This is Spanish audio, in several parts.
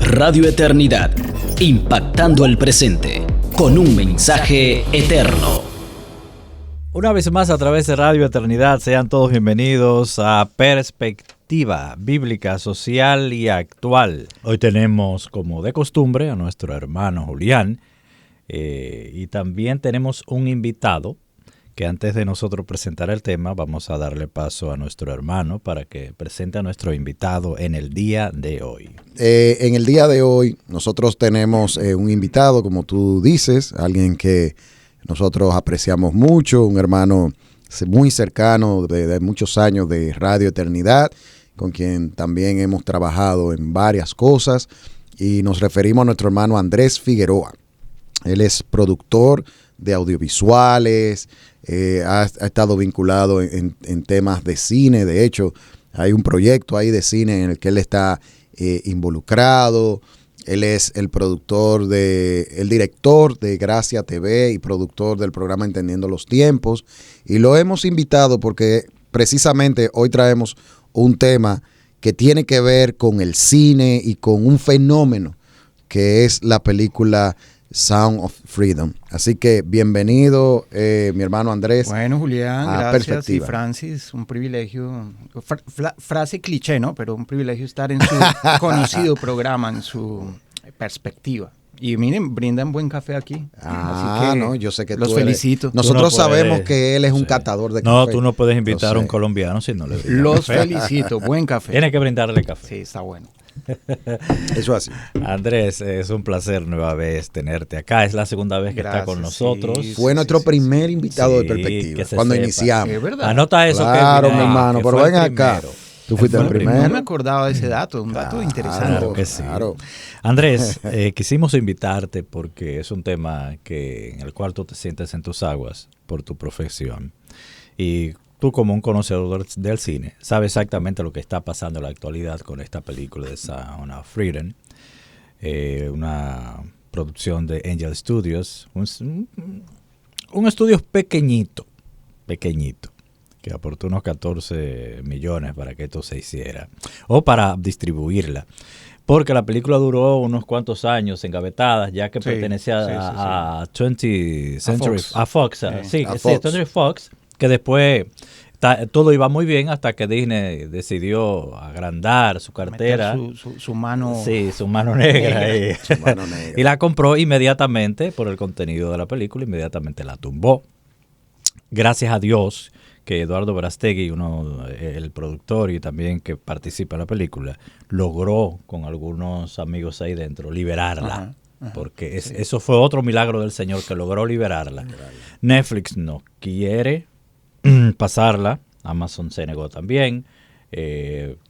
Radio Eternidad, impactando el presente con un mensaje eterno. Una vez más a través de Radio Eternidad, sean todos bienvenidos a Perspectiva Bíblica, Social y Actual. Hoy tenemos, como de costumbre, a nuestro hermano Julián y también tenemos un invitado que antes de nosotros presentar el tema, vamos a darle paso a nuestro hermano para que presente a nuestro invitado en el día de hoy. En el día de hoy nosotros tenemos un invitado, como tú dices, alguien que nosotros apreciamos mucho, un hermano muy cercano de muchos años de Radio Eternidad, con quien también hemos trabajado en varias cosas, y nos referimos a nuestro hermano Andrés Figueroa. Él es productor de audiovisuales, ha estado vinculado en temas de cine. De hecho, hay un proyecto ahí de cine en el que él está involucrado. Él es el director de Gracia TV y productor del programa Entendiendo los Tiempos. Y lo hemos invitado porque precisamente hoy traemos un tema que tiene que ver con el cine y con un fenómeno que es la película Sound of Freedom. Así que bienvenido, mi hermano Andrés. Bueno, Julián, gracias. Perspectiva. Y Francis, un privilegio, frase cliché, ¿no? Pero un privilegio estar en su conocido programa, en su Perspectiva. Y miren, brindan buen café aquí. Así que no, yo sé que los tú eres. felicito. Nosotros no puedes, sabemos que él es un catador de café. No, tú no puedes invitar a un colombiano si no le brindas Los café. felicito, buen café. Tienes que brindarle café. Sí, está bueno. Eso es así. Andrés, es un placer nueva vez tenerte acá. Es la segunda vez que está con nosotros. Sí, Fue nuestro primer invitado de Sí, Perspectiva, que se cuando sepa. iniciamos. Es verdad. Anota eso. Claro, Kevin, mi hermano, que pero fue el ven acá. primero. Tú fuiste el No me primero. acordaba de ese dato, un dato interesante. Claro que sí. Claro. Andrés, quisimos invitarte porque es un tema en el cual tú te sientes en tus aguas por tu profesión. Y tú, como un conocedor del cine, sabes exactamente lo que está pasando en la actualidad con esta película de Sound of Freedom, una producción de Angel Studios, un estudio pequeñito, que aportó unos 14 millones para que esto se hiciera, o para distribuirla. Porque la película duró unos cuantos años engavetada, ya que pertenecía a 20th Century, a Fox. Century Fox, que después todo iba muy bien hasta que Disney decidió agrandar su cartera. Su mano. Sí, su mano negra. Su mano negra. Y la compró inmediatamente por el contenido de la película, inmediatamente la tumbó. Gracias a Dios que Eduardo Verástegui, el productor y también que participa en la película, logró con algunos amigos ahí dentro liberarla. Ajá, porque eso fue otro milagro del Señor, que logró liberarla. Netflix no quiere pasarla, Amazon se negó también.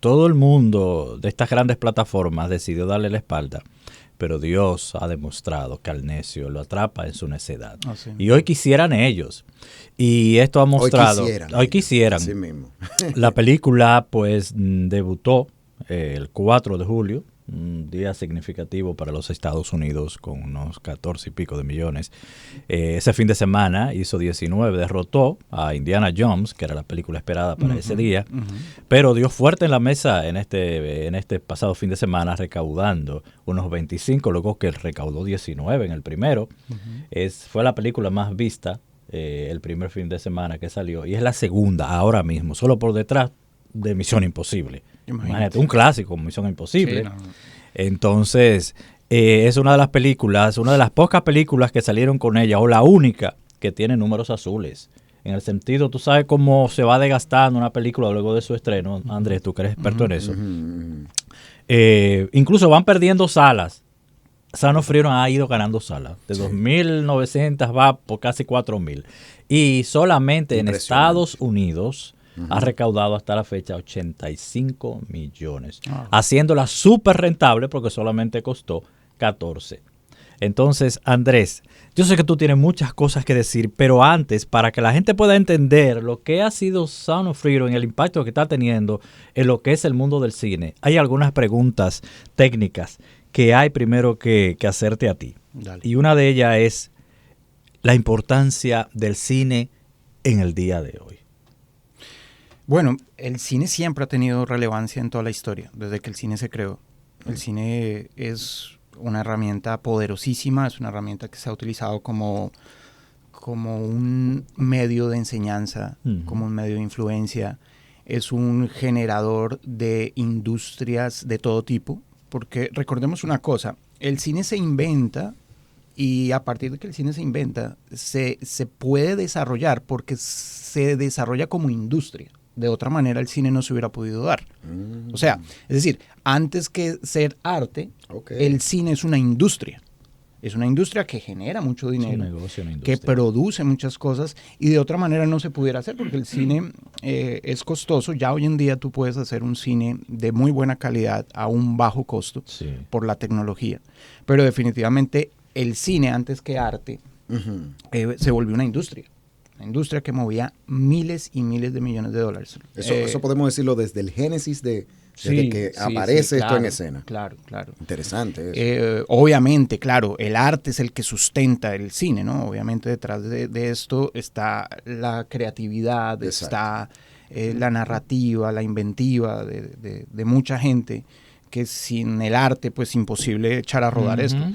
Todo el mundo de estas grandes plataformas decidió darle la espalda, pero Dios ha demostrado que al necio lo atrapa en su necedad. Sí. Y hoy quisieran ellos. Y esto ha mostrado... Hoy quisieran. Así mismo. La película pues debutó el 4 de julio, un día significativo para los Estados Unidos con unos 14 y pico de millones. Ese fin de semana hizo 19, derrotó a Indiana Jones, que era la película esperada para ese día, pero dio fuerte en la mesa en este pasado fin de semana, recaudando unos 25, luego que recaudó 19 en el primero. Fue la película más vista el primer fin de semana que salió, y es la segunda ahora mismo, solo por detrás de Misión Imposible. Imagínate, un clásico, Misión Imposible. Sí, no. Entonces, es una de las películas, una de las pocas películas que salieron con ella, o la única que tiene números azules. En el sentido, tú sabes cómo se va desgastando una película luego de su estreno, Andrés, tú que eres experto en eso. Incluso van perdiendo salas. Sound of Freedom ha ido ganando salas. De 2.900 va por casi 4.000. Y solamente en Estados Unidos ha recaudado hasta la fecha 85 millones, haciéndola súper rentable porque solamente costó 14. Entonces, Andrés, yo sé que tú tienes muchas cosas que decir, pero antes, para que la gente pueda entender lo que ha sido Sound of Freedom y el impacto que está teniendo en lo que es el mundo del cine, hay algunas preguntas técnicas que hay primero que hacerte a ti. Dale. Y una de ellas es la importancia del cine en el día de hoy. Bueno, el cine siempre ha tenido relevancia en toda la historia, desde que el cine se creó. El cine es una herramienta poderosísima, es una herramienta que se ha utilizado como un medio de enseñanza, como un medio de influencia. Es un generador de industrias de todo tipo, porque recordemos una cosa, el cine se inventa y a partir de que el cine se inventa, se puede desarrollar porque se desarrolla como industria. De otra manera el cine no se hubiera podido dar. O sea, es decir, antes que ser arte, el cine es una industria. Es una industria que genera mucho dinero, que produce muchas cosas y de otra manera no se pudiera hacer porque el cine es costoso. Ya hoy en día tú puedes hacer un cine de muy buena calidad a un bajo costo por la tecnología. Pero definitivamente el cine antes que arte se volvió una industria. Una industria que movía miles y miles de millones de dólares. Eso podemos decirlo desde el génesis desde que aparece esto en escena. Claro. Interesante eso. Obviamente, claro, el arte es el que sustenta el cine, ¿no? Obviamente detrás de esto está la creatividad, está la narrativa, la inventiva de mucha gente, que sin el arte pues imposible echar a rodar esto.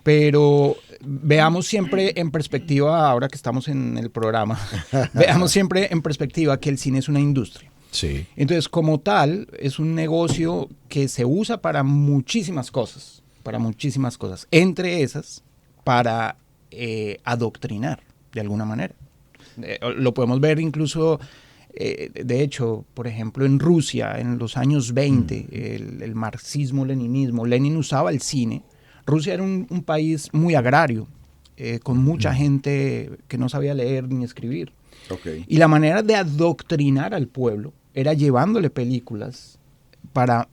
Pero veamos siempre en perspectiva, ahora que estamos en el programa, veamos siempre en perspectiva que el cine es una industria. Sí. Entonces, como tal, es un negocio que se usa para muchísimas cosas, entre esas, para adoctrinar, de alguna manera. Lo podemos ver incluso, de hecho, por ejemplo, en Rusia, en los años 20, el marxismo-leninismo, Lenin usaba el cine. Rusia era un país muy agrario, con mucha gente que no sabía leer ni escribir. Y la manera de adoctrinar al pueblo era llevándole películas para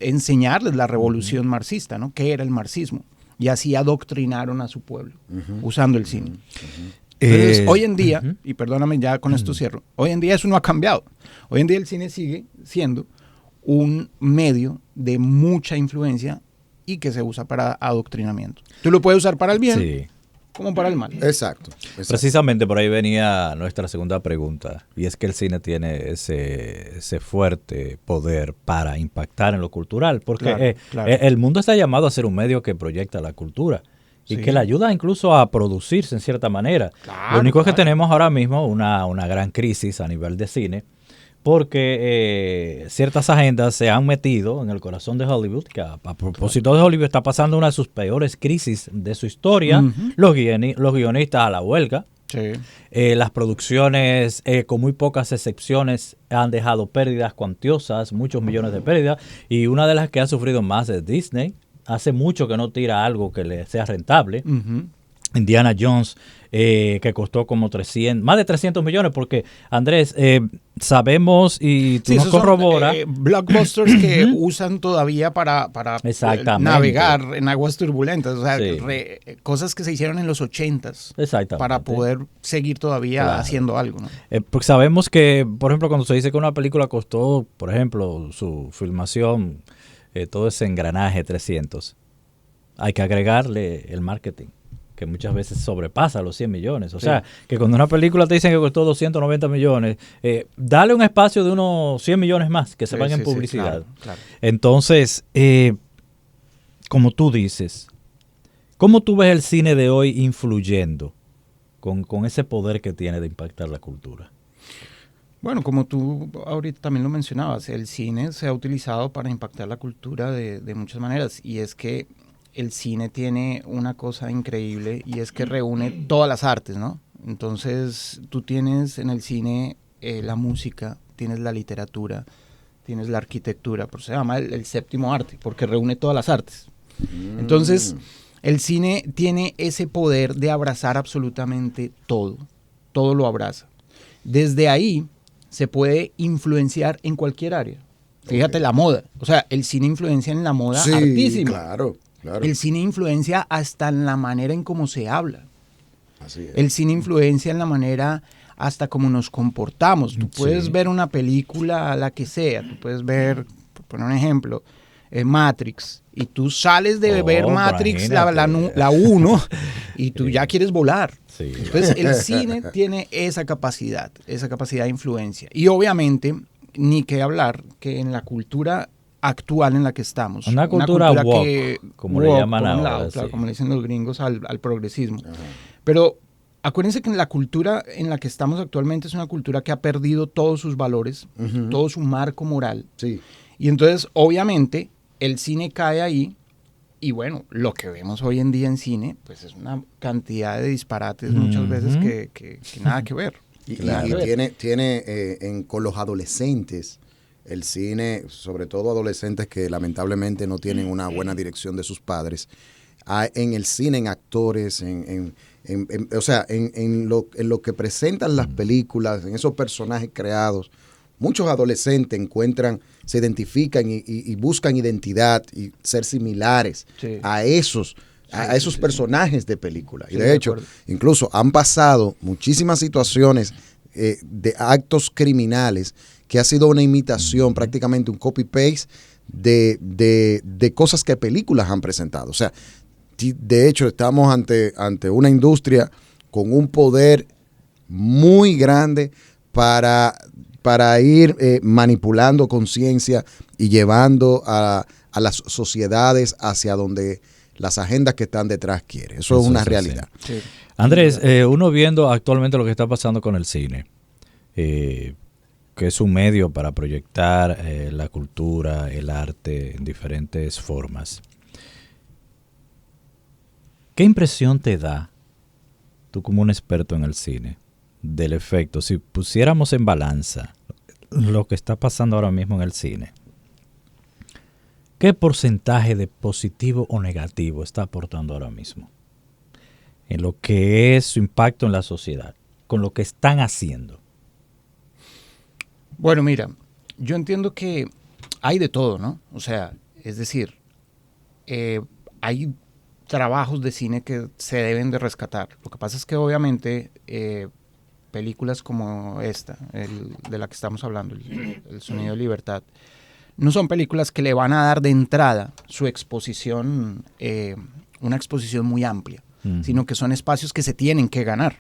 enseñarles la revolución marxista, ¿no? ¿Qué era el marxismo? Y así adoctrinaron a su pueblo, usando el cine. Entonces, hoy en día, y perdóname, ya con esto cierro, hoy en día eso no ha cambiado. Hoy en día el cine sigue siendo un medio de mucha influencia y que se usa para adoctrinamiento. Tú lo puedes usar para el bien como para el mal. Exacto. Precisamente por ahí venía nuestra segunda pregunta, y es que el cine tiene ese fuerte poder para impactar en lo cultural, porque el mundo está llamado a ser un medio que proyecta la cultura y que le ayuda incluso a producirse en cierta manera. Lo único es que tenemos ahora mismo una gran crisis a nivel de cine, porque ciertas agendas se han metido en el corazón de Hollywood, que a propósito de Hollywood está pasando una de sus peores crisis de su historia, los guionistas a la huelga, las producciones con muy pocas excepciones han dejado pérdidas cuantiosas, muchos millones de pérdidas, y una de las que ha sufrido más es Disney. Hace mucho que no tira algo que le sea rentable. Indiana Jones, que costó como más de 300 millones, porque Andrés, sabemos y tú nos corroboras. Blockbusters que usan todavía para navegar en aguas turbulentas, o sea, cosas que se hicieron en los 80s para poder seguir todavía haciendo algo, ¿no? Porque sabemos que, por ejemplo, cuando se dice que una película costó, por ejemplo, su filmación, todo ese engranaje 300, hay que agregarle el marketing, que muchas veces sobrepasa los 100 millones. O sea, que cuando una película te dicen que costó 290 millones, dale un espacio de unos 100 millones más que se van en publicidad. Claro. Entonces, como tú dices, ¿cómo tú ves el cine de hoy influyendo con ese poder que tiene de impactar la cultura? Bueno, como tú ahorita también lo mencionabas, el cine se ha utilizado para impactar la cultura de muchas maneras, y es que el cine tiene una cosa increíble y es que reúne todas las artes, ¿no? Entonces tú tienes en el cine la música, tienes la literatura, tienes la arquitectura, por eso se llama el séptimo arte, porque reúne todas las artes. Entonces el cine tiene ese poder de abrazar absolutamente todo lo abraza. Desde ahí se puede influenciar en cualquier área. Fíjate, la moda, o sea, el cine influencia en la moda hartísimo. Claro. El cine influencia hasta en la manera en cómo se habla. Así es. El cine influencia en la manera hasta cómo nos comportamos. Tú puedes ver una película, la que sea, tú puedes ver, por poner un ejemplo, Matrix, y tú sales de ver Matrix, la 1, y tú ya quieres volar. Entonces el cine tiene esa capacidad de influencia. Y obviamente, ni que hablar que en la cultura actual en la que estamos. Una cultura woke, que, como le llaman ahora. Claro, sí. como le dicen los gringos al progresismo. Ajá. Pero acuérdense que la cultura en la que estamos actualmente es una cultura que ha perdido todos sus valores, todo su marco moral. Sí. Y entonces, obviamente, el cine cae ahí. Y bueno, lo que vemos hoy en día en cine, pues es una cantidad de disparates muchas veces que nada que ver. Y tiene con los adolescentes, el cine, sobre todo adolescentes que lamentablemente no tienen una buena dirección de sus padres, en el cine, en actores, en lo que presentan las películas, en esos personajes creados, muchos adolescentes se identifican y buscan identidad y ser similares a esos personajes de película. Y de hecho, incluso han pasado muchísimas situaciones de actos criminales que ha sido una imitación, prácticamente un copy-paste de cosas que películas han presentado. O sea, de hecho, estamos ante una industria con un poder muy grande para ir manipulando conciencia y llevando a las sociedades hacia donde las agendas que están detrás quieren. Eso es una realidad. Sí. Andrés, uno viendo actualmente lo que está pasando con el cine, que es un medio para proyectar la cultura, el arte en diferentes formas. ¿Qué impresión te da, tú como un experto en el cine, del efecto? Si pusiéramos en balanza lo que está pasando ahora mismo en el cine, ¿qué porcentaje de positivo o negativo está aportando ahora mismo en lo que es su impacto en la sociedad, con lo que están haciendo? Bueno, mira, yo entiendo que hay de todo, ¿no? O sea, es decir, hay trabajos de cine que se deben de rescatar. Lo que pasa es que obviamente películas como esta, de la que estamos hablando, el Sonido de Libertad, no son películas que le van a dar de entrada su exposición, una exposición muy amplia, sino que son espacios que se tienen que ganar.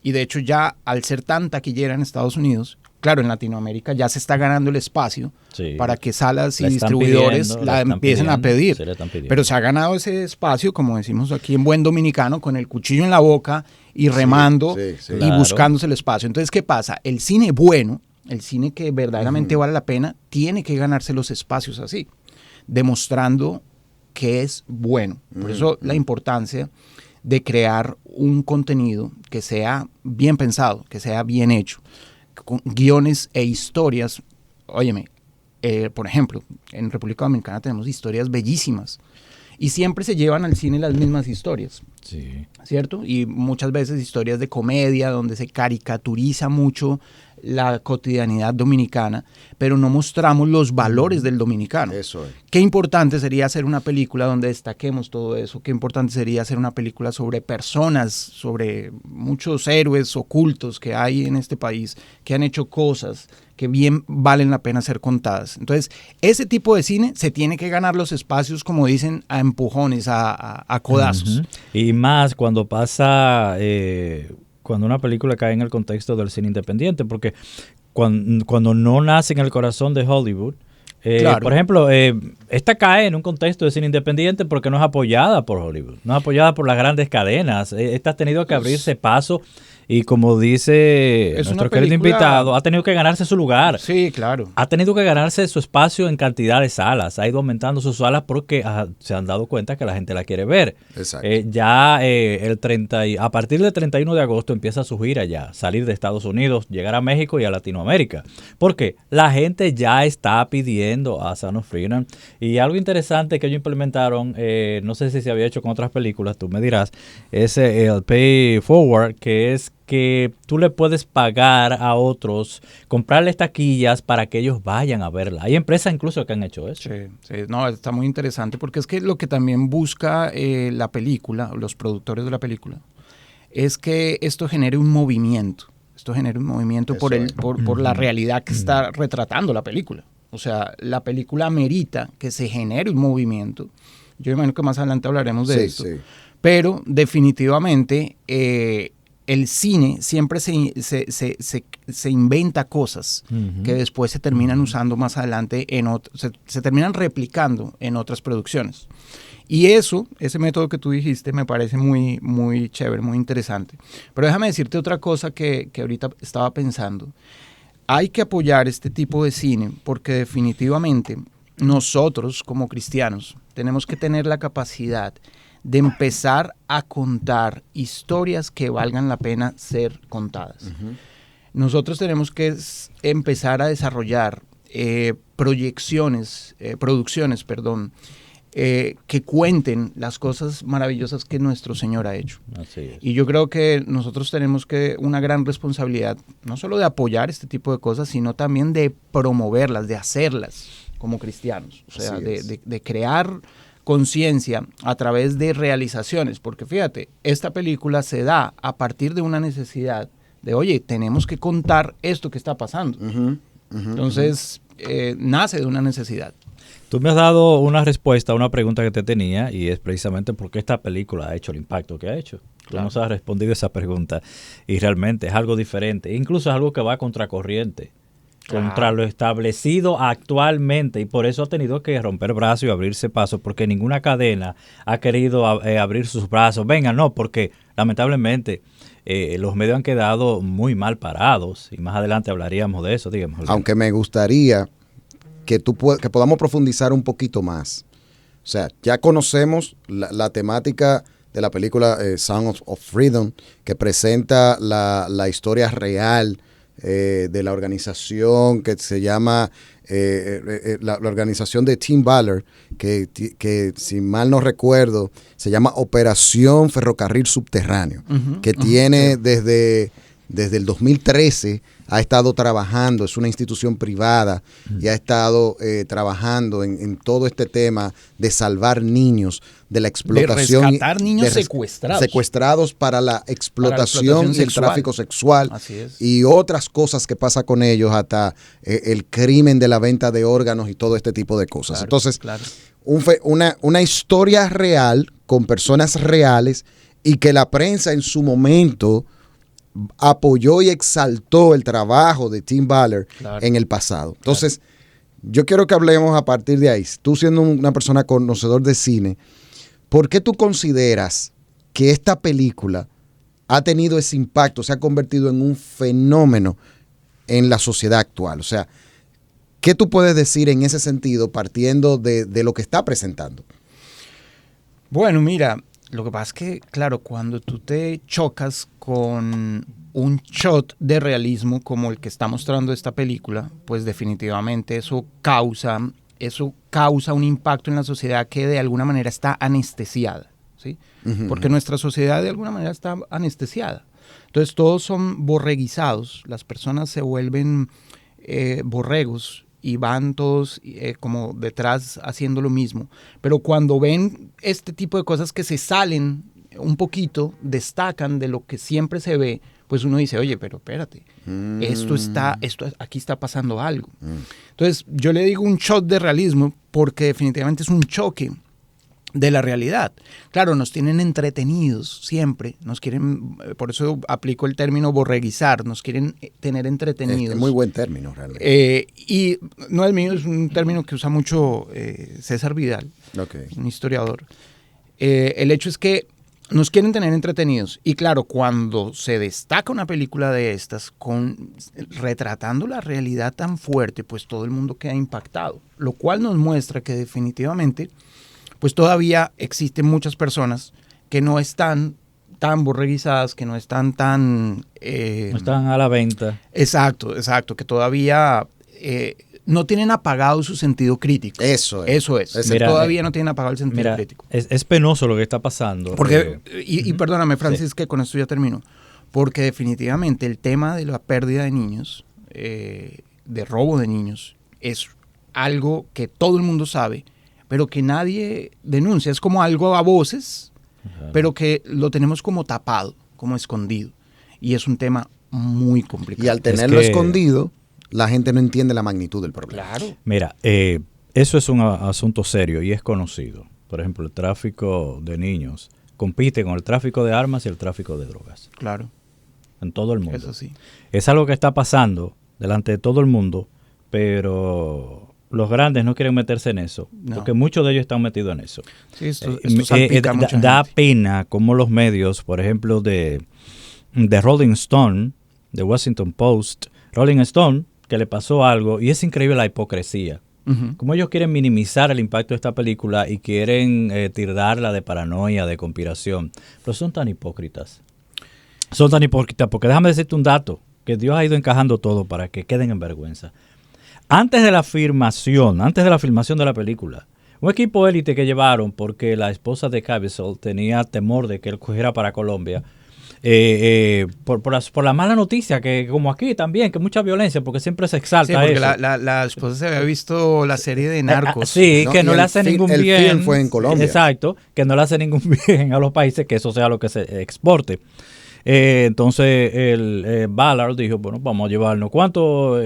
Y de hecho ya al ser tan taquillera en Estados Unidos, claro, en Latinoamérica ya se está ganando el espacio para que salas y distribuidores la empiecen a pedir. Pero se ha ganado ese espacio, como decimos aquí en buen dominicano, con el cuchillo en la boca y remando y buscándose el espacio. Entonces, ¿qué pasa? El cine bueno, el cine que verdaderamente vale la pena, tiene que ganarse los espacios así, demostrando que es bueno. Por eso la importancia de crear un contenido que sea bien pensado, que sea bien hecho, con guiones e historias. Óyeme, por ejemplo, en República Dominicana tenemos historias bellísimas y siempre se llevan al cine las mismas historias, ¿cierto? Y muchas veces historias de comedia donde se caricaturiza mucho la cotidianidad dominicana, pero no mostramos los valores del dominicano. Eso es. Qué importante sería hacer una película donde destaquemos todo eso, qué importante sería hacer una película sobre personas, sobre muchos héroes ocultos que hay en este país, que han hecho cosas que bien valen la pena ser contadas. Entonces, ese tipo de cine se tiene que ganar los espacios, como dicen, a empujones, a codazos. Y más cuando pasa... cuando una película cae en el contexto del cine independiente, porque cuando no nace en el corazón de Hollywood, por ejemplo, esta cae en un contexto de cine independiente porque no es apoyada por Hollywood, no es apoyada por las grandes cadenas. Esta ha tenido que abrirse paso y, como dice nuestro querido invitado, ha tenido que ganarse su lugar. Sí, claro. Ha tenido que ganarse su espacio en cantidad de salas. Ha ido aumentando sus salas porque se han dado cuenta que la gente la quiere ver. Exacto. A partir del 31 de agosto empieza su gira ya, salir de Estados Unidos, llegar a México y a Latinoamérica. Porque la gente ya está pidiendo a Sound of Freedom. Y algo interesante que ellos implementaron, no sé si se había hecho con otras películas, tú me dirás, es el Pay Forward, que es que tú le puedes pagar a otros, comprarles taquillas para que ellos vayan a verla. Hay empresas incluso que han hecho eso. Sí, no, está muy interesante porque es que lo que también busca la película, los productores de la película, es que esto genere un movimiento. Esto genera un movimiento por la realidad que está retratando la película. O sea, la película amerita que se genere un movimiento. Yo imagino que más adelante hablaremos de esto. Sí. Pero definitivamente el cine siempre se inventa cosas que después se terminan usando más adelante, se terminan replicando en otras producciones. Y ese método que tú dijiste me parece muy, muy chévere, muy interesante. Pero déjame decirte otra cosa que ahorita estaba pensando. Hay que apoyar este tipo de cine porque definitivamente nosotros como cristianos tenemos que tener la capacidad de empezar a contar historias que valgan la pena ser contadas. Nosotros tenemos que empezar a desarrollar producciones, que cuenten las cosas maravillosas que nuestro Señor ha hecho. Así es. Y yo creo que nosotros tenemos una gran responsabilidad, no solo de apoyar este tipo de cosas, sino también de promoverlas, de hacerlas como cristianos. O sea, de crear conciencia a través de realizaciones, porque fíjate, esta película se da a partir de una necesidad de, oye, tenemos que contar esto que está pasando. Entonces, nace de una necesidad. Tú me has dado una respuesta a una pregunta que te tenía y es precisamente por qué esta película ha hecho el impacto que ha hecho. Tú nos has respondido esa pregunta y realmente es algo diferente, incluso es algo que va a contracorriente. Contra lo establecido actualmente, y por eso ha tenido que romper brazos y abrirse paso, porque ninguna cadena ha querido abrir sus brazos. Venga, no, porque lamentablemente los medios han quedado muy mal parados, y más adelante hablaríamos de eso, digamos. Aunque me gustaría que podamos profundizar un poquito más. O sea, ya conocemos la temática de la película Sound of Freedom, que presenta la historia real de la organización que se llama la organización de Tim Ballard, que si mal no recuerdo se llama Operación Ferrocarril Subterráneo, que tiene desde el 2013 ha estado trabajando, es una institución privada y ha estado trabajando en todo este tema de salvar niños de la explotación. De rescatar niños secuestrados. Secuestrados para la explotación y el tráfico sexual. Así es. Y otras cosas que pasa con ellos, hasta el crimen de la venta de órganos y todo este tipo de cosas. Claro, entonces, claro. Una historia real con personas reales y que la prensa en su momento apoyó y exaltó el trabajo de Tim Ballard en el pasado. Entonces, yo quiero que hablemos a partir de ahí. Tú siendo una persona conocedor de cine, ¿por qué tú consideras que esta película ha tenido ese impacto, se ha convertido en un fenómeno en la sociedad actual? O sea, ¿qué tú puedes decir en ese sentido partiendo de lo que está presentando? Bueno, mira, lo que pasa es que, claro, cuando tú te chocas con un shot de realismo como el que está mostrando esta película, pues definitivamente eso causa un impacto en la sociedad que de alguna manera está anestesiada, ¿sí? Porque nuestra sociedad de alguna manera está anestesiada. Entonces todos son borreguizados, las personas se vuelven borregos y van todos como detrás haciendo lo mismo. Pero cuando ven este tipo de cosas que se salen un poquito, destacan de lo que siempre se ve, pues uno dice, oye, pero espérate, aquí está pasando algo. Entonces yo le digo un shot de realismo porque definitivamente es un choque de la realidad. Claro, nos tienen entretenidos siempre, nos quieren, por eso aplico el término borreguizar, nos quieren tener entretenidos. Es muy buen término, realmente. Y no es mío, es un término que usa mucho César Vidal, un historiador. El hecho es que nos quieren tener entretenidos. Y claro, cuando se destaca una película de estas, retratando la realidad tan fuerte, pues todo el mundo queda impactado. Lo cual nos muestra que definitivamente pues todavía existen muchas personas que no están tan borreguizadas, que no están tan... no están a la venta. Exacto, que todavía no tienen apagado su sentido crítico. Eso es. Mira, todavía no tienen apagado el sentido crítico. Es penoso lo que está pasando. Porque, y perdóname, Francis, que con esto ya termino. Porque definitivamente el tema de la pérdida de niños, de robo de niños, es algo que todo el mundo sabe, pero que nadie denuncia. Es como algo a voces, pero que lo tenemos como tapado, como escondido. Y es un tema muy complicado. Y al tenerlo escondido, la gente no entiende la magnitud del problema. Claro. Mira, eso es un asunto serio y es conocido. Por ejemplo, el tráfico de niños compite con el tráfico de armas y el tráfico de drogas. Claro. en todo el mundo. Eso sí. Es algo que está pasando delante de todo el mundo, pero los grandes no quieren meterse en eso, porque muchos de ellos están metidos en eso. Sí, esto salpica mucha gente. Da pena como los medios, por ejemplo, de Rolling Stone, de Washington Post, Rolling Stone, que le pasó algo, y es increíble la hipocresía. Como ellos quieren minimizar el impacto de esta película y quieren tildarla de paranoia, de conspiración, pero son tan hipócritas. Son tan hipócritas, porque déjame decirte un dato, que Dios ha ido encajando todo para que queden en vergüenza. Antes de la filmación de la película, un equipo élite que llevaron porque la esposa de Caviezel tenía temor de que él cogiera para Colombia, por la mala noticia, que como aquí también, que mucha violencia, porque siempre se exalta porque eso. La esposa se había visto la serie de Narcos. Sí, no, que no le hace ningún bien. El film fue en Colombia. Exacto, que no le hace ningún bien a los países, que eso sea lo que se exporte. Entonces el Ballard dijo, bueno, vamos a llevarnos. ¿Cuántos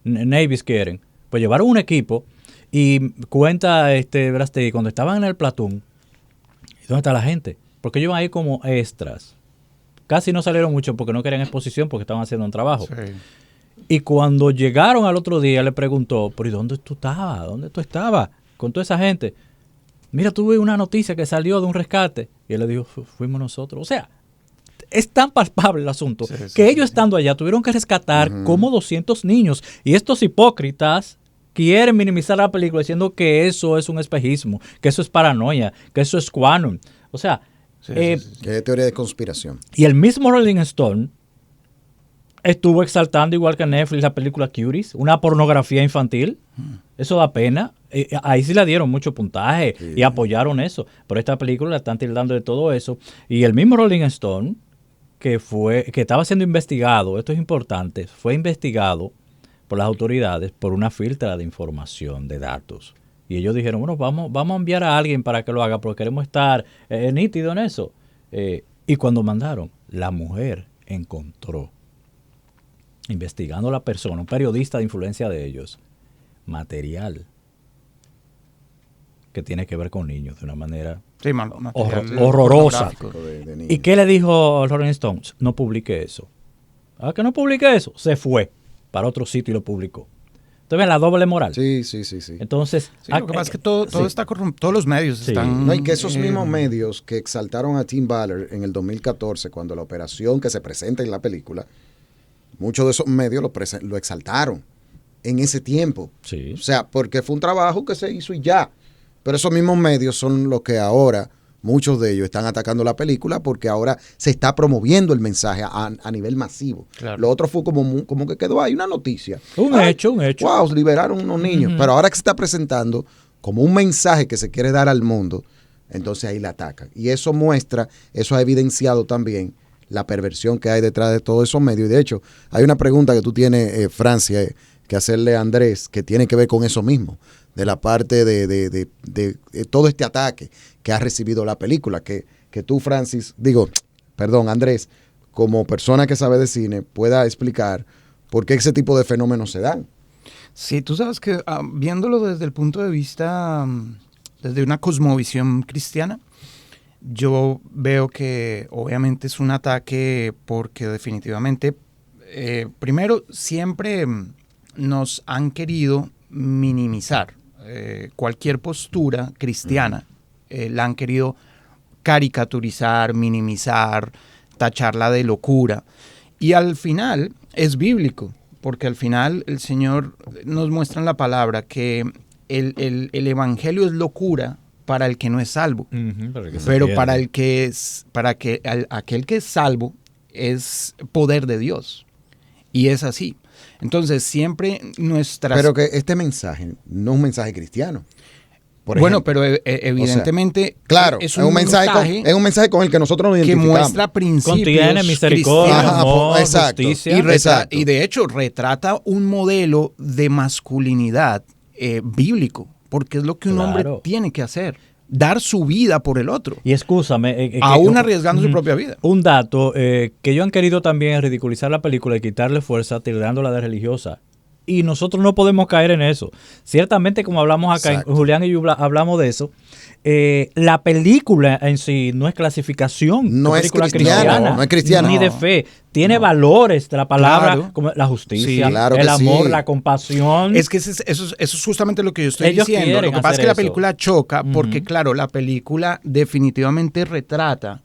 Navies quieren? Pues llevaron un equipo y cuenta Verástegui, cuando estaban en el platón, ¿dónde está la gente? Porque ellos iban ahí como extras. Casi no salieron mucho porque no querían exposición, porque estaban haciendo un trabajo. Sí. Y cuando llegaron al otro día, le preguntó, ¿pero y dónde tú estabas? ¿Dónde tú estabas con toda esa gente? Mira, tuve una noticia que salió de un rescate. Y él le dijo, fuimos nosotros. O sea, es tan palpable el asunto que ellos estando allá tuvieron que rescatar como 200 niños. Y estos hipócritas quieren minimizar la película diciendo que eso es un espejismo, que eso es paranoia, que eso es quantum. O sea, que es teoría de conspiración. Y el mismo Rolling Stone estuvo exaltando, igual que Netflix, la película Cuties, una pornografía infantil. Eso da pena. Ahí sí le dieron mucho puntaje y apoyaron eso. Pero esta película la están tildando de todo eso. Y el mismo Rolling Stone, que estaba siendo investigado, esto es importante, fue investigado por las autoridades por una filtra de información, de datos. Y ellos dijeron, bueno, vamos a enviar a alguien para que lo haga porque queremos estar nítido en eso. Y cuando mandaron, la mujer encontró, investigando a la persona, un periodista de influencia de ellos, material que tiene que ver con niños de una manera horrorosa. ¿Y qué le dijo Rolling Stones? No publique eso. ¿Ah, que no publique eso? Se fue para otro sitio y lo publicó. Entonces, la doble moral. Sí. Entonces, lo que pasa es que todo está corrompido, todos los medios están... No, y que esos mismos medios que exaltaron a Tim Ballard en el 2014, cuando la operación que se presenta en la película, muchos de esos medios lo exaltaron en ese tiempo. Sí. O sea, porque fue un trabajo que se hizo y ya. Pero esos mismos medios son los que ahora, muchos de ellos están atacando la película porque ahora se está promoviendo el mensaje a nivel masivo. Claro. Lo otro fue como que quedó ahí una noticia. Un hecho. Wow, liberaron unos niños. Pero ahora que se está presentando como un mensaje que se quiere dar al mundo, entonces ahí la atacan. Y eso ha evidenciado también la perversión que hay detrás de todos esos medios. Y de hecho, hay una pregunta que tú tienes, Francia, que hacerle a Andrés, que tiene que ver con eso mismo, de la parte de todo este ataque que ha recibido la película, que tú, Andrés, como persona que sabe de cine, pueda explicar por qué ese tipo de fenómenos se dan. Sí, tú sabes que viéndolo desde el punto de vista, desde una cosmovisión cristiana, yo veo que obviamente es un ataque porque definitivamente, primero, siempre nos han querido minimizar. Cualquier postura cristiana la han querido caricaturizar, minimizar, tacharla de locura. Y al final es bíblico, porque al final el Señor nos muestra en la palabra que el evangelio es locura para el que no es salvo. Pero para aquel que es salvo es poder de Dios. Y es así. Entonces, siempre Pero que este mensaje no es un mensaje cristiano. Bueno, pero evidentemente... O sea, claro, es un mensaje con el que nosotros nos identificamos. Que muestra principios contiene misericordia, amor, justicia. Y de hecho, retrata un modelo de masculinidad bíblico, porque es lo que un hombre tiene que hacer. Dar su vida por el otro. Y excúsame. Aún arriesgando su propia vida. Un dato, que ellos han querido también ridiculizar la película y quitarle fuerza, tildándola de religiosa. y nosotros no podemos caer en eso. Ciertamente, como hablamos acá, Exacto. Julián y yo hablamos de eso, la película en sí no es clasificación, No de es película cristiana, no es cristiana. ni de fe. Tiene valores de la palabra, Claro. como la justicia, Sí, claro el que amor, sí. la compasión. Es que eso es justamente lo que yo estoy Ellos diciendo. Lo quieren que pasa es hacer que la eso. película choca porque, claro, la película definitivamente retrata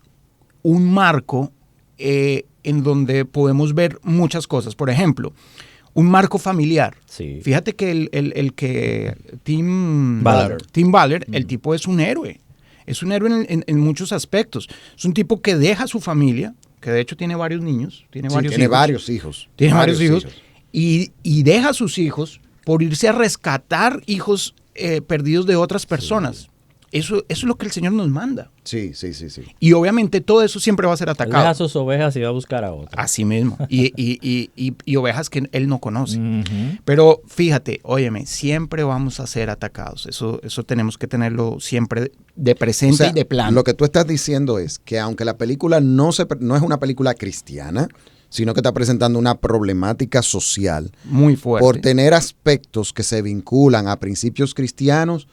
un marco en donde podemos ver muchas cosas. Por ejemplo, un marco familiar. Sí. Fíjate que el que Tim Ballard. el tipo es un héroe. Es un héroe en muchos aspectos. Es un tipo que deja a su familia, que de hecho tiene varios niños, tiene Sí, varios tiene hijos. varios hijos. Tiene varios hijos. Y deja a sus hijos por irse a rescatar hijos perdidos de otras personas. Eso es lo que el Señor nos manda. Sí. Y obviamente todo eso siempre va a ser Él atacado. deja sus ovejas y va a buscar a otras. Así mismo. Y ovejas que él no conoce. Ujú. Pero fíjate, óyeme, siempre vamos a ser atacados. Eso tenemos que tenerlo siempre de presente O sea, y de plano. lo que tú estás diciendo es que aunque la película no es una película cristiana, sino que está presentando una problemática social, Muy fuerte. por tener aspectos que se vinculan a principios cristianos,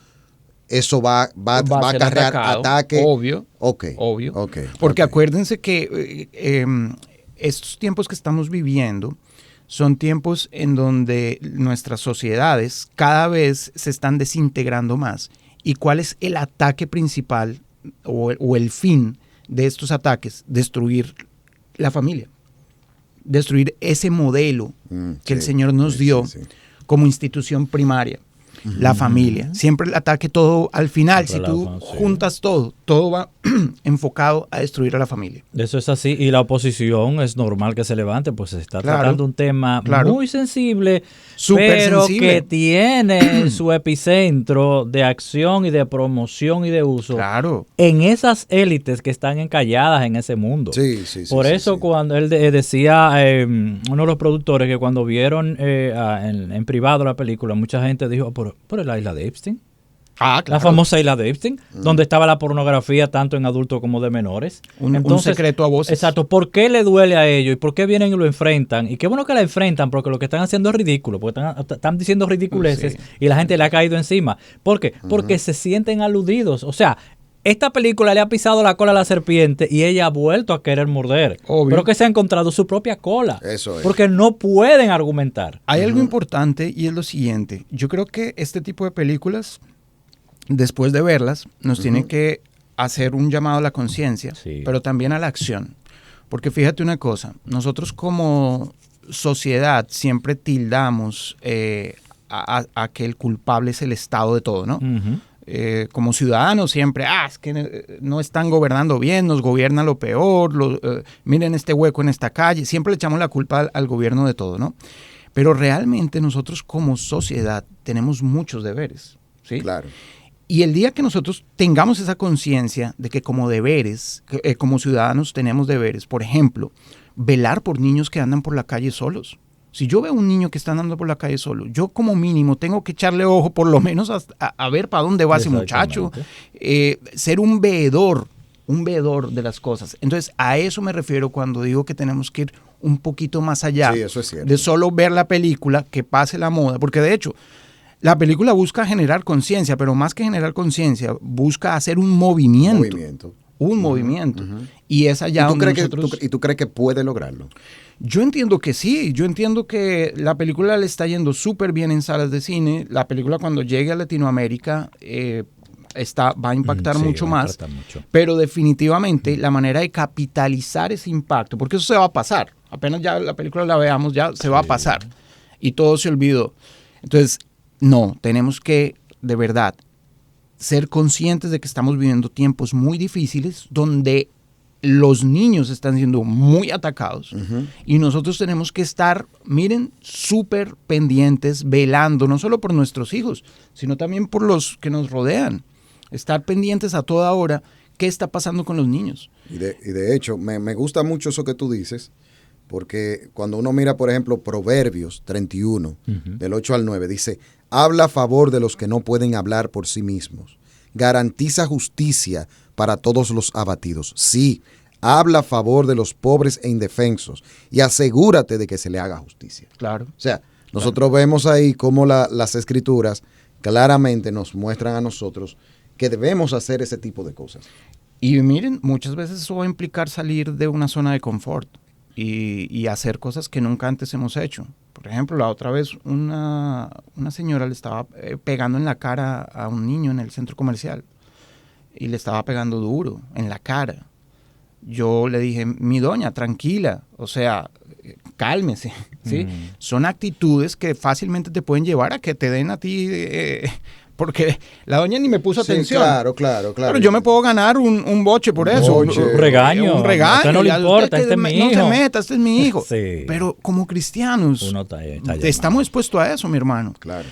eso va a ser acarrear atacado, ataque. Obvio. Ok. Obvio. Ok, Porque ok. acuérdense que estos tiempos que estamos viviendo son tiempos en donde nuestras sociedades cada vez se están desintegrando más. ¿Y cuál es el ataque principal o el fin de estos ataques? Destruir la familia. Destruir ese modelo que el Sí, Señor nos sí, dio sí. como institución primaria. La familia. Siempre el ataque todo al final, Siempre si tú la sí. juntas todo va enfocado a destruir a la familia. Eso es así, y la oposición es normal que se levante, pues se está Claro, tratando un tema claro. muy sensible, Súper pero sensible. que tiene su epicentro de acción y de promoción y de uso Claro. en esas élites que están encalladas en ese mundo. Sí. Por sí, eso sí. cuando él decía, uno de los productores, que cuando vieron en privado la película, mucha gente dijo, por la isla de Epstein. Ah, La famosa isla de Epstein, donde estaba la pornografía tanto en adultos como de menores. Un secreto a voces. Exacto. ¿Por qué le duele a ellos? ¿Y por qué vienen y lo enfrentan? Y qué bueno que la enfrentan, porque lo que están haciendo es ridículo, porque están diciendo ridiculeces Sí. y la gente le ha caído encima. ¿Por qué? Porque se sienten aludidos. O sea, esta película le ha pisado la cola a la serpiente y ella ha vuelto a querer morder. Obvio. Pero que se ha encontrado su propia cola. Eso es. Porque no pueden argumentar. Hay algo importante y es lo siguiente. Yo creo que este tipo de películas, después de verlas, nos tiene que hacer un llamado a la conciencia, Sí. pero también a la acción. Porque fíjate una cosa, nosotros como sociedad siempre tildamos a que el culpable es el Estado de todo, ¿no? Ujú. Como ciudadanos siempre, es que no están gobernando bien, nos gobierna lo peor, miren este hueco en esta calle, siempre le echamos la culpa al gobierno de todo, ¿no? Pero realmente nosotros como sociedad tenemos muchos deberes, ¿sí? Claro. Y el día que nosotros tengamos esa conciencia de que como deberes, como ciudadanos tenemos deberes, por ejemplo, velar por niños que andan por la calle solos. Si yo veo un niño que está andando por la calle solo, yo como mínimo tengo que echarle ojo por lo menos a ver para dónde va ese muchacho. Ser un veedor de las cosas. Entonces, a eso me refiero cuando digo que tenemos que ir un poquito más allá Sí, eso es cierto. de solo ver la película, que pase la moda, porque de hecho, la película busca generar conciencia, pero más que generar conciencia, busca hacer un movimiento. Un movimiento. Y es allá donde nosotros... ¿Y tú crees que puede lograrlo? Yo entiendo que sí, yo entiendo que la película le está yendo súper bien en salas de cine. La película cuando llegue a Latinoamérica va a impactar Sí, mucho va a más. impactar mucho. Pero definitivamente la manera de capitalizar ese impacto, porque eso se va a pasar. Apenas ya la película la veamos, ya se va a pasar. Y todo se olvidó. Entonces, no, tenemos que, de verdad, ser conscientes de que estamos viviendo tiempos muy difíciles donde los niños están siendo muy atacados y nosotros tenemos que estar, miren, súper pendientes, velando, no solo por nuestros hijos, sino también por los que nos rodean. Estar pendientes a toda hora qué está pasando con los niños. Y de hecho, me gusta mucho eso que tú dices, porque cuando uno mira, por ejemplo, Proverbios 31, del 8 al 9, dice, habla a favor de los que no pueden hablar por sí mismos. Garantiza justicia para todos los abatidos. Sí, habla a favor de los pobres e indefensos y asegúrate de que se le haga justicia. Claro. O sea, Nosotros vemos ahí cómo las escrituras claramente nos muestran a nosotros que debemos hacer ese tipo de cosas. Y miren, muchas veces eso va a implicar salir de una zona de confort y hacer cosas que nunca antes hemos hecho. Por ejemplo, la otra vez una señora le estaba pegando en la cara a un niño en el centro comercial y le estaba pegando duro en la cara. Yo le dije, mi doña, tranquila, o sea, cálmese, ¿sí? Son actitudes que fácilmente te pueden llevar a que te den a ti, porque la doña ni me puso atención. Claro. Pero yo me puedo ganar un boche por eso. Un regaño. Un regaño. A usted no le importa, este es mi hijo. No se meta, este es mi hijo. Sí. Pero como cristianos, Uno estamos expuestos a eso, mi hermano. Claro.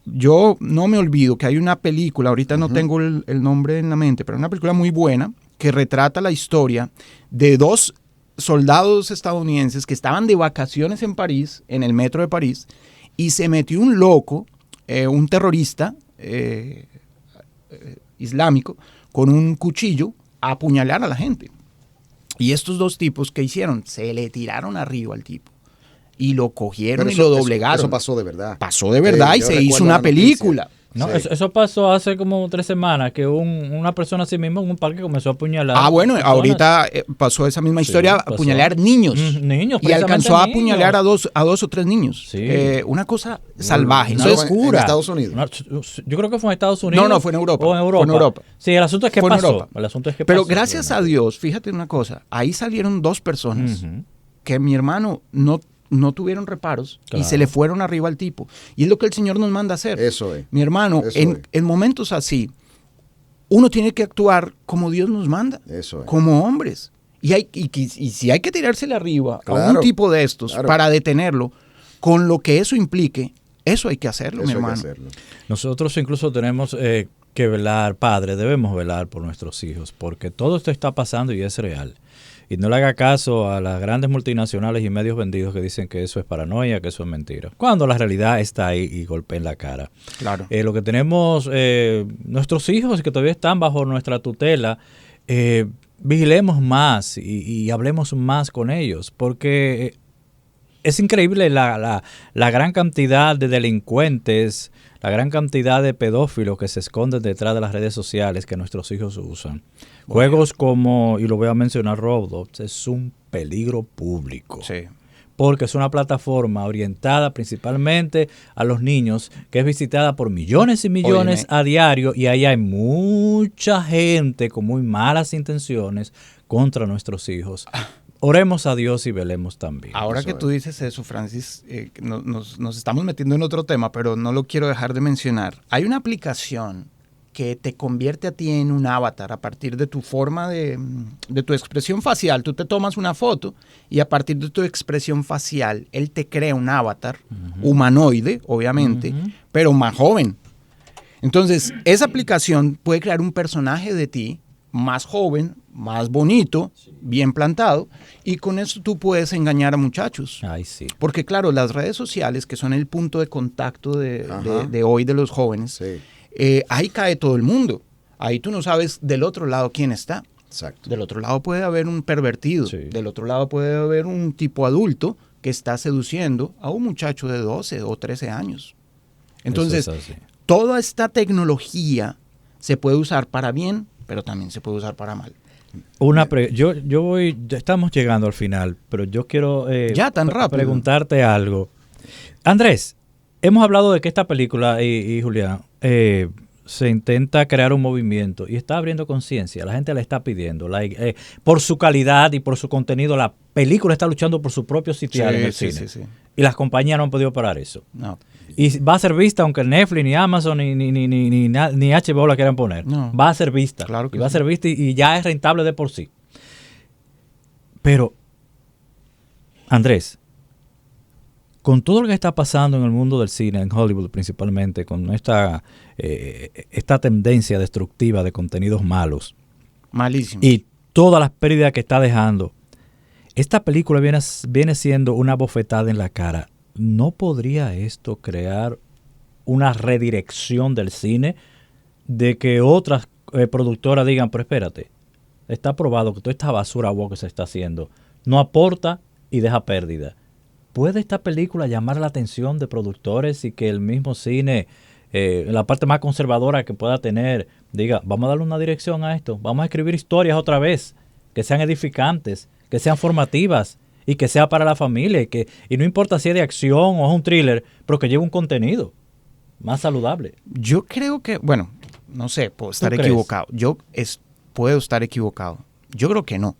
Yo no me olvido que hay una película, ahorita no tengo el nombre en la mente, pero una película muy buena que retrata la historia de 2 soldados estadounidenses que estaban de vacaciones en París, en el metro de París, y se metió un loco, un terrorista islámico, con un cuchillo a apuñalar a la gente. Y estos 2 tipos, ¿qué hicieron? Se le tiraron arriba al tipo. Y lo cogieron y lo doblegaron. Eso pasó de verdad. Pasó de verdad y se hizo una película. No, Sí. eso pasó hace como 3 semanas, que una persona así mismo en un parque comenzó a apuñalar. Bueno, personas. ahorita pasó esa misma historia, pasó. apuñalar niños. Niños, y alcanzó a niños. apuñalar a dos o tres niños. Sí. Una cosa salvaje. Una Entonces, locura. en Estados Unidos. Yo creo que fue en Estados Unidos. No, fue en Europa. O en Europa. Fue en Europa. Sí, el asunto es que Fue en pasó. Europa. El asunto es que pero pasó. gracias a Dios, fíjate una cosa, ahí salieron 2 personas que mi hermano no tuvieron reparos y se le fueron arriba al tipo. Y es lo que el Señor nos manda a hacer. Eso es. Mi hermano, en momentos así, uno tiene que actuar como Dios nos manda, Eso es. como hombres. Y si hay que tirársele arriba a un tipo de estos para detenerlo, con lo que eso implique, eso hay que hacerlo, mi hermano. Nosotros incluso tenemos que velar, padres, debemos velar por nuestros hijos, porque todo esto está pasando y es real. Y no le haga caso a las grandes multinacionales y medios vendidos que dicen que eso es paranoia, que eso es mentira. Cuando la realidad está ahí y golpea en la cara. Claro. Lo que tenemos, nuestros hijos que todavía están bajo nuestra tutela, vigilemos más y hablemos más con ellos, porque es increíble la gran cantidad de delincuentes, la gran cantidad de pedófilos que se esconden detrás de las redes sociales que nuestros hijos usan. Juegos como, y lo voy a mencionar, Roblox, es un peligro público. Sí. Porque es una plataforma orientada principalmente a los niños, que es visitada por millones y millones a diario, y ahí hay mucha gente con muy malas intenciones contra nuestros hijos. Oremos a Dios y velemos también. Ahora que tú dices eso, Francis, nos estamos metiendo en otro tema, pero no lo quiero dejar de mencionar. Hay una aplicación que te convierte a ti en un avatar a partir de tu forma de tu expresión facial. Tú te tomas una foto y a partir de tu expresión facial, él te crea un avatar humanoide, obviamente, pero más joven. Entonces, esa aplicación puede crear un personaje de ti más joven, más bonito, bien plantado, y con eso tú puedes engañar a muchachos. Ay, sí. Porque claro, las redes sociales, que son el punto de contacto de hoy de los jóvenes, Sí. Ahí cae todo el mundo. Ahí tú no sabes del otro lado quién está. Exacto. Del otro lado puede haber un pervertido. Sí. Del otro lado puede haber un tipo adulto que está seduciendo a un muchacho de 12 o 13 años. Entonces, Eso es así. toda esta tecnología se puede usar para bien, pero también se puede usar para mal. Ya estamos llegando al final, pero yo quiero Ya, tan rápido. preguntarte algo. Andrés, hemos hablado de que esta película, y Julián, se intenta crear un movimiento y está abriendo conciencia. La gente le está pidiendo. Por su calidad y por su contenido, la película está luchando por su propio sitial en el cine. Sí. Y las compañías no han podido parar eso. No. Y va a ser vista, aunque Netflix, ni Amazon, ni HBO la quieran poner. No. Va a ser vista. Claro que y va a sí. ser vista y ya es rentable de por sí. Pero, Andrés, con todo lo que está pasando en el mundo del cine, en Hollywood principalmente, con esta tendencia destructiva de contenidos malos Malísimo. y todas las pérdidas que está dejando, esta película viene siendo una bofetada en la cara. ¿No podría esto crear una redirección del cine de que otras productoras digan, pero espérate, está probado que toda esta basura que se está haciendo no aporta y deja pérdida? ¿puede esta película llamar la atención de productores y que el mismo cine, la parte más conservadora que pueda tener, diga, vamos a darle una dirección a esto, vamos a escribir historias otra vez, que sean edificantes, que sean formativas y que sea para la familia y no importa si es de acción o es un thriller, pero que lleve un contenido más saludable? Yo creo que, bueno, no sé, puedo estar equivocado. Puedo estar equivocado. Yo creo que no.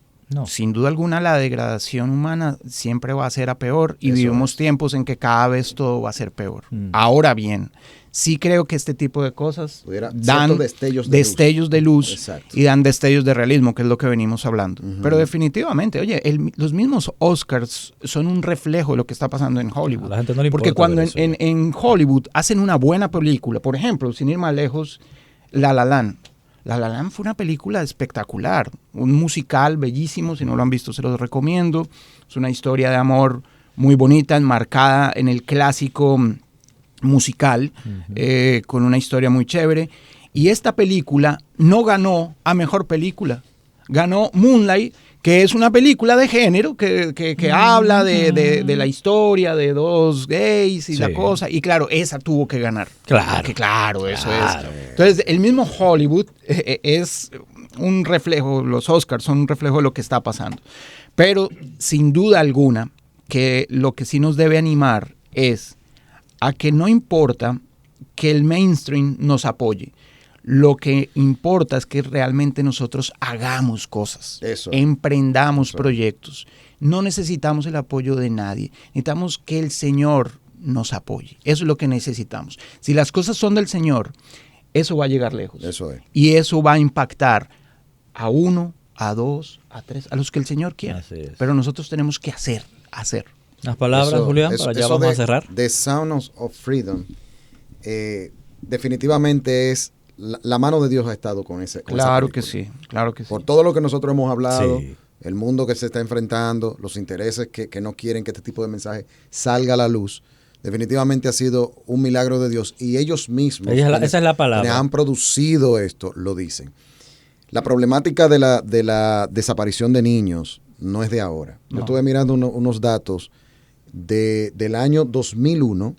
Sin duda alguna la degradación humana siempre va a ser a peor y vivimos tiempos en que cada vez todo va a ser peor. Ahora bien, sí creo que este tipo de cosas dan destellos de luz y dan destellos de realismo, que es lo que venimos hablando. Pero definitivamente, oye, los mismos Oscars son un reflejo de lo que está pasando en Hollywood. A la gente no le importa. Porque cuando en Hollywood hacen una buena película, por ejemplo, sin ir más lejos, La La Land. La La Land fue una película espectacular, un musical bellísimo, si no lo han visto se los recomiendo. Es una historia de amor muy bonita, enmarcada en el clásico musical, con una historia muy chévere. Y esta película no ganó a mejor película, ganó Moonlight, que es una película de género que habla de la historia de dos gays y la cosa. Y claro, esa tuvo que ganar. Claro, eso es. Entonces, el mismo Hollywood es un reflejo, los Oscars son un reflejo de lo que está pasando. Pero, sin duda alguna, que lo que sí nos debe animar es a que no importa que el mainstream nos apoye. Lo que importa es que realmente nosotros hagamos cosas, emprendamos proyectos. No necesitamos el apoyo de nadie, necesitamos que el Señor nos apoye. Eso es lo que necesitamos. Si las cosas son del Señor, eso va a llegar lejos. Eso es. Y eso va a impactar a 1, a 2, a 3, a los que el Señor quiera. Pero nosotros tenemos que hacer. Las palabras, Julián, para allá vamos a cerrar. The Sound of Freedom, definitivamente es la mano de Dios ha estado con ese. Claro que sí. Por todo lo que nosotros hemos hablado, el mundo que se está enfrentando, los intereses que no quieren que este tipo de mensaje salga a la luz, definitivamente ha sido un milagro de Dios. Y ellos mismos, esa es la palabra, quienes han producido esto, lo dicen. La problemática de la desaparición de niños no es de ahora. Yo estuve mirando unos datos del año 2001,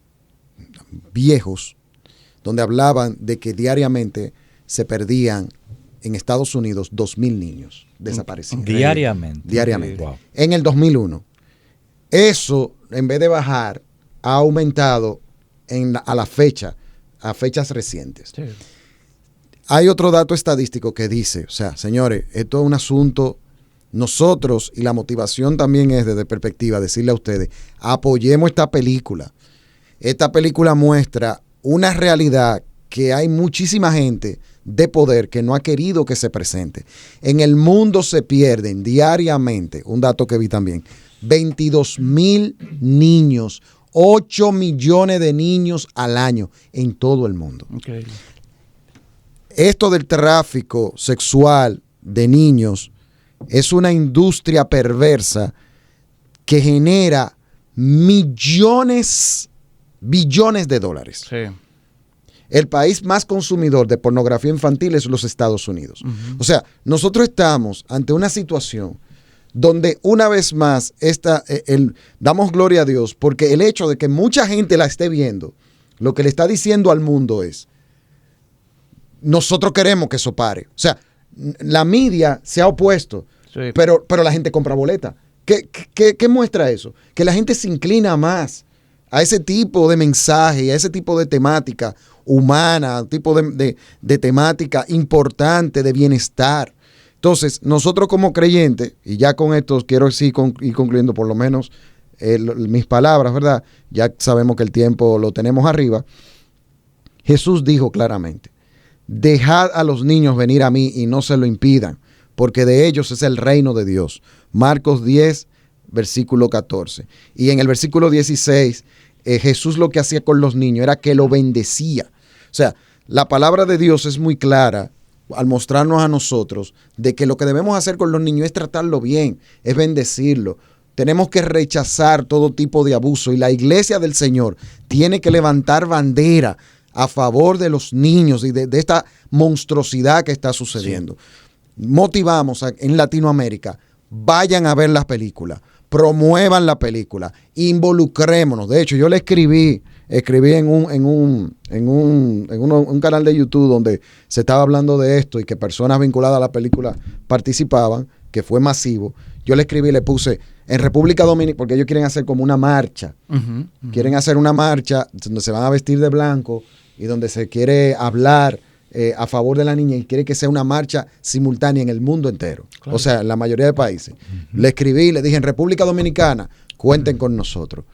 viejos, donde hablaban de que diariamente se perdían en Estados Unidos 2,000 niños desaparecidos. Diariamente. Wow. En el 2001. Eso, en vez de bajar, ha aumentado a fechas recientes. Sí. Hay otro dato estadístico que dice, o sea, señores, esto es un asunto, nosotros, y la motivación también es desde perspectiva, decirle a ustedes, apoyemos esta película. Esta película muestra una realidad que hay muchísima gente de poder que no ha querido que se presente. En el mundo se pierden diariamente, un dato que vi también, 22,000 niños, 8 millones de niños al año en todo el mundo. Okay. Esto del tráfico sexual de niños es una industria perversa que genera billones de dólares. Sí. El país más consumidor de pornografía infantil es los Estados Unidos. O sea, nosotros estamos ante una situación donde una vez más damos gloria a Dios porque el hecho de que mucha gente la esté viendo, lo que le está diciendo al mundo es, nosotros queremos que eso pare. O sea, la media se ha opuesto, sí, pero la gente compra boleta. ¿Qué muestra eso? Que la gente se inclina más a ese tipo de mensaje y a ese tipo de temática humana, tipo de temática importante de bienestar. Entonces, nosotros como creyentes, y ya con esto quiero ir concluyendo por lo menos mis palabras, ¿verdad? Ya sabemos que el tiempo lo tenemos arriba. Jesús dijo claramente, dejad a los niños venir a mí y no se lo impidan, porque de ellos es el reino de Dios. Marcos 10, versículo 14. Y en el versículo 16, Jesús lo que hacía con los niños era que lo bendecía. O sea, la palabra de Dios es muy clara al mostrarnos a nosotros de que lo que debemos hacer con los niños es tratarlo bien, es bendecirlo. Tenemos que rechazar todo tipo de abuso y la iglesia del Señor tiene que levantar bandera a favor de los niños y de esta monstruosidad que está sucediendo. Sí. Motivamos en Latinoamérica, vayan a ver las películas, promuevan la película, involucrémonos. De hecho, yo le escribí en un canal de YouTube donde se estaba hablando de esto y que personas vinculadas a la película participaban, que fue masivo. Yo le escribí y le puse, en República Dominicana, porque ellos quieren hacer como una marcha, quieren hacer una marcha donde se van a vestir de blanco y donde se quiere hablar a favor de la niña y quiere que sea una marcha simultánea en el mundo entero. Claro. O sea, en la mayoría de países. Le escribí, le dije, en República Dominicana, cuenten con nosotros.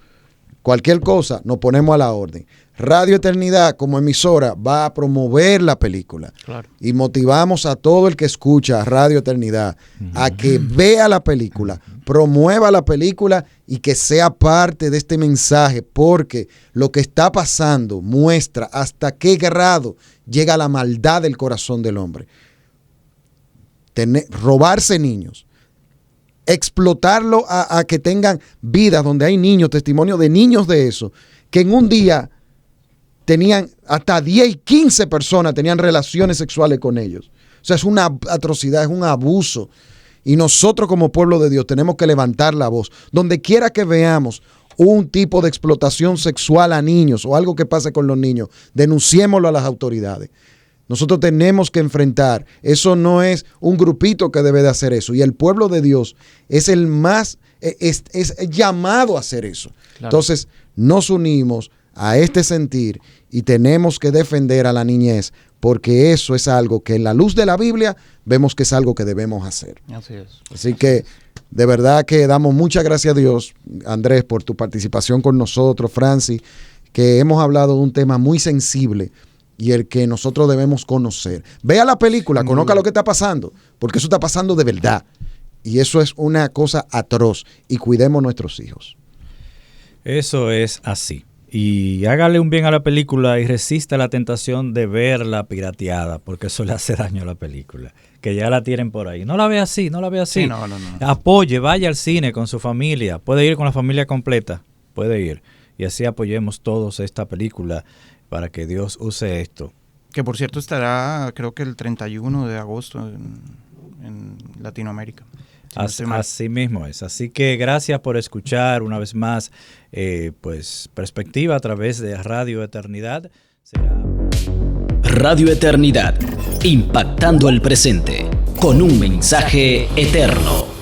Cualquier cosa, nos ponemos a la orden. Radio Eternidad, como emisora, va a promover la película. Claro. Y motivamos a todo el que escucha Radio Eternidad a que vea la película, promueva la película y que sea parte de este mensaje, porque lo que está pasando muestra hasta qué grado llega la maldad del corazón del hombre. Robarse niños, explotarlo a que tengan vidas donde hay niños, testimonio de niños de eso, que en un día tenían hasta 10 y 15 personas tenían relaciones sexuales con ellos. O sea, es una atrocidad, es un abuso. Y nosotros como pueblo de Dios tenemos que levantar la voz. Donde quiera que veamos un tipo de explotación sexual a niños o algo que pase con los niños, denunciémoslo a las autoridades. Nosotros tenemos que enfrentar. Eso no es un grupito que debe de hacer eso. Y el pueblo de Dios es el más, es llamado a hacer eso. Claro. Entonces, nos unimos a este sentir y tenemos que defender a la niñez, porque eso es algo que en la luz de la Biblia vemos que es algo que debemos hacer. Así es. Así que de verdad que damos muchas gracias a Dios, Andrés, por tu participación con nosotros, Francis, que hemos hablado de un tema muy sensible y el que nosotros debemos conocer. Vea la película, conozca lo que está pasando, porque eso está pasando de verdad. Y eso es una cosa atroz. Y cuidemos nuestros hijos. Eso es así. Y hágale un bien a la película y resista la tentación de verla pirateada, porque eso le hace daño a la película. Que ya la tienen por ahí. No la vea así, no la vea así. Sí, no. Apoye, vaya al cine con su familia. Puede ir con la familia completa, puede ir. Y así apoyemos todos esta película para que Dios use esto. Que por cierto estará, creo que el 31 de agosto en Latinoamérica. Así mismo es. Así que gracias por escuchar una vez más, pues Perspectiva a través de Radio Eternidad. Radio Eternidad, impactando el presente con un mensaje eterno.